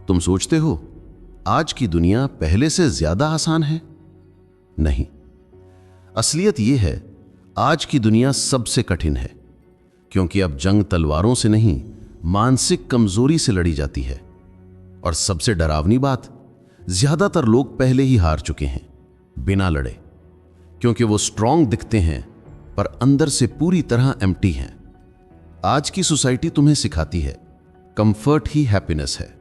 तुम सोचते हो आज की दुनिया पहले से ज्यादा आसान है? नहीं, असलियत यह है आज की दुनिया सबसे कठिन है, क्योंकि अब जंग तलवारों से नहीं, मानसिक कमजोरी से लड़ी जाती है। और सबसे डरावनी बात, ज्यादातर लोग पहले ही हार चुके हैं बिना लड़े, क्योंकि वो स्ट्रांग दिखते हैं पर अंदर से पूरी तरह एम्प्टी हैं। आज की सोसाइटी तुम्हें सिखाती है कंफर्ट ही हैप्पीनेस है,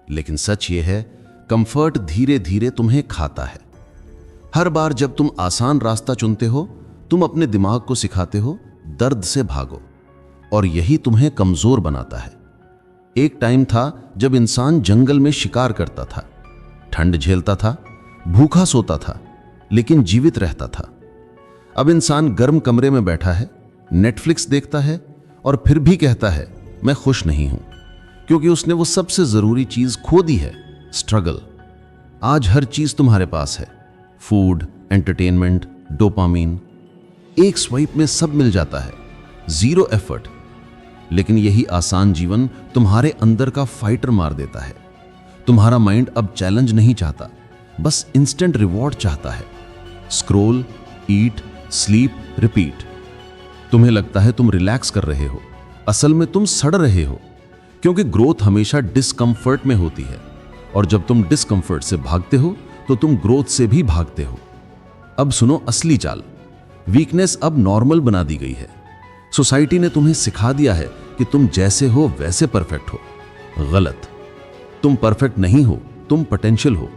लेकिन सच ये है कंफर्ट धीरे धीरे तुम्हें खाता है। हर बार जब तुम आसान रास्ता चुनते हो, तुम अपने दिमाग को सिखाते हो दर्द से भागो, और यही तुम्हें कमजोर बनाता है। एक टाइम था जब इंसान जंगल में शिकार करता था, ठंड झेलता था, भूखा सोता था, लेकिन जीवित रहता था। अब इंसान गर्म कमरे में बैठा है, नेटफ्लिक्स देखता है और फिर भी कहता है मैं खुश नहीं हूं, क्योंकि उसने वो सबसे जरूरी चीज खो दी है, स्ट्रगल। आज हर चीज तुम्हारे पास है, फूड, एंटरटेनमेंट, डोपामीन, एक स्वाइप में सब मिल जाता है, जीरो एफर्ट। लेकिन यही आसान जीवन तुम्हारे अंदर का फाइटर मार देता है। तुम्हारा माइंड अब चैलेंज नहीं चाहता, बस इंस्टेंट रिवॉर्ड चाहता है। स्क्रोल, ईट, स्लीप, रिपीट। तुम्हें लगता है तुम रिलैक्स कर रहे हो, असल में तुम सड़ रहे हो, क्योंकि ग्रोथ हमेशा डिस्कंफर्ट में होती है, और जब तुम डिस्कंफर्ट से भागते हो तो तुम ग्रोथ से भी भागते हो। अब सुनो असली चाल। वीकनेस अब नॉर्मल बना दी गई है। सोसाइटी ने तुम्हें सिखा दिया है कि तुम जैसे हो वैसे परफेक्ट हो। गलत। तुम परफेक्ट नहीं हो, तुम पोटेंशियल हो।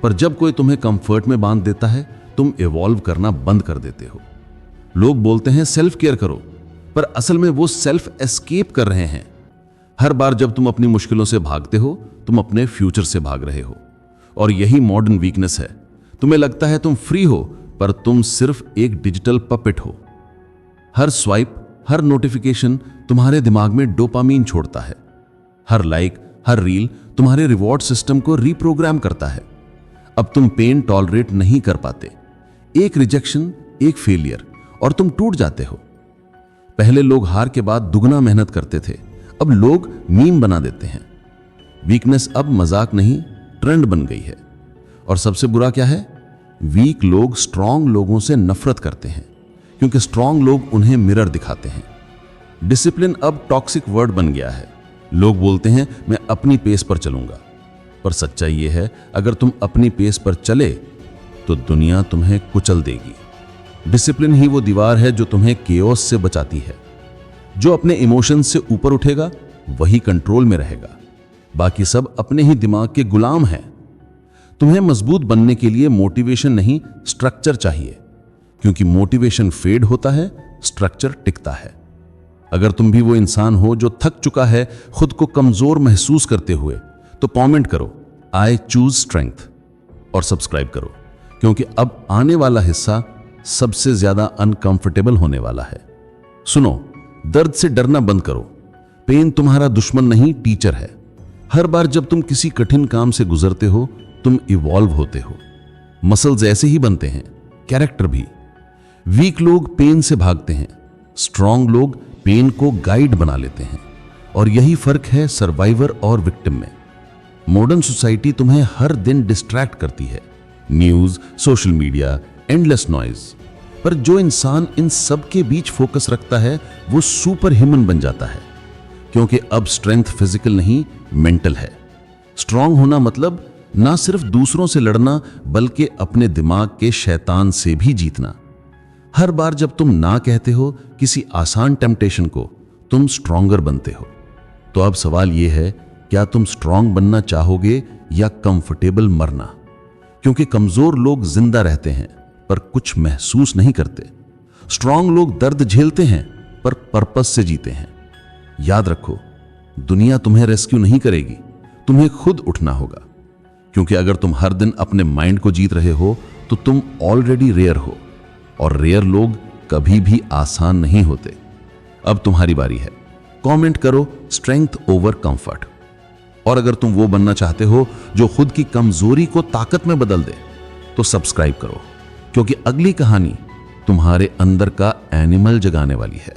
पर जब कोई तुम्हें कंफर्ट में बांध देता है, तुम इवॉल्व करना बंद कर देते हो। लोग बोलते हैं सेल्फ केयर करो, पर असल में वो सेल्फ एस्केप कर रहे हैं। हर बार जब तुम अपनी मुश्किलों से भागते हो, तुम अपने फ्यूचर से भाग रहे हो, और यही मॉडर्न वीकनेस है। तुम्हें लगता है तुम फ्री हो, पर तुम सिर्फ एक डिजिटल पपेट हो। हर स्वाइप, हर नोटिफिकेशन तुम्हारे दिमाग में डोपामीन छोड़ता है। हर लाइक, हर रील तुम्हारे रिवॉर्ड सिस्टम को रीप्रोग्राम करता है। अब तुम पेन टॉलरेट नहीं कर पाते। एक रिजेक्शन, एक फेलियर, और तुम टूट जाते हो। पहले लोग हार के बाद दुगना मेहनत करते थे, अब लोग मीम बना देते हैं। वीकनेस अब मजाक नहीं, ट्रेंड बन गई है। और सबसे बुरा क्या है? वीक लोग स्ट्रांग लोगों से नफरत करते हैं, क्योंकि स्ट्रांग लोग उन्हें मिरर दिखाते हैं। डिसिप्लिन अब टॉक्सिक वर्ड बन गया है। लोग बोलते हैं मैं अपनी पेस पर चलूंगा, पर सच्चाई यह है अगर तुम अपनी पेस पर चले तो दुनिया तुम्हें कुचल देगी। डिसिप्लिन ही वो दीवार है जो तुम्हें केओस से बचाती है। जो अपने इमोशंस से ऊपर उठेगा वही कंट्रोल में रहेगा, बाकी सब अपने ही दिमाग के गुलाम हैं। तुम्हें मजबूत बनने के लिए मोटिवेशन नहीं, स्ट्रक्चर चाहिए, क्योंकि मोटिवेशन फेड होता है, स्ट्रक्चर टिकता है। अगर तुम भी वो इंसान हो जो थक चुका है खुद को कमजोर महसूस करते हुए, तो कमेंट करो आई चूज स्ट्रेंथ और सब्सक्राइब करो, क्योंकि अब आने वाला हिस्सा सबसे ज्यादा अनकंफर्टेबल होने वाला है। सुनो, दर्द से डरना बंद करो। पेन तुम्हारा दुश्मन नहीं, टीचर है। हर बार जब तुम किसी कठिन काम से गुजरते हो, तुम इवॉल्व होते हो। मसल्स ऐसे ही बनते हैं, कैरेक्टर भी। वीक लोग पेन से भागते हैं, स्ट्रांग लोग पेन को गाइड बना लेते हैं। और यही फर्क है सर्वाइवर और विक्टिम में। मॉडर्न सोसाइटी तुम्हें हर दिन डिस्ट्रैक्ट करती है, news, social media, endless noise. पर जो इंसान इन सब के बीच फोकस रखता है वो सुपर ह्यूमन बन जाता है, क्योंकि अब स्ट्रेंथ फिजिकल नहीं, मेंटल है। स्ट्रांग होना मतलब ना सिर्फ दूसरों से लड़ना, बल्कि अपने दिमाग के शैतान से भी जीतना। हर बार जब तुम ना कहते हो किसी आसान टेम्पटेशन को, तुम स्ट्रांगर बनते हो। तो अब सवाल यह है, क्या तुम स्ट्रांग बनना चाहोगे या कंफर्टेबल मरना? क्योंकि कमजोर लोग जिंदा रहते हैं पर कुछ महसूस नहीं करते। स्ट्रांग लोग दर्द झेलते हैं पर पर्पस से जीते हैं। याद रखो, दुनिया तुम्हें रेस्क्यू नहीं करेगी, तुम्हें खुद उठना होगा। क्योंकि अगर तुम हर दिन अपने माइंड को जीत रहे हो तो तुम ऑलरेडी रेयर हो, और रेयर लोग कभी भी आसान नहीं होते। अब तुम्हारी बारी है। कमेंट करो स्ट्रेंथ ओवर कंफर्ट। और अगर तुम वो बनना चाहते हो जो खुद की कमजोरी को ताकत में बदल दे, तो सब्सक्राइब करो, क्योंकि अगली कहानी तुम्हारे अंदर का एनिमल जगाने वाली है।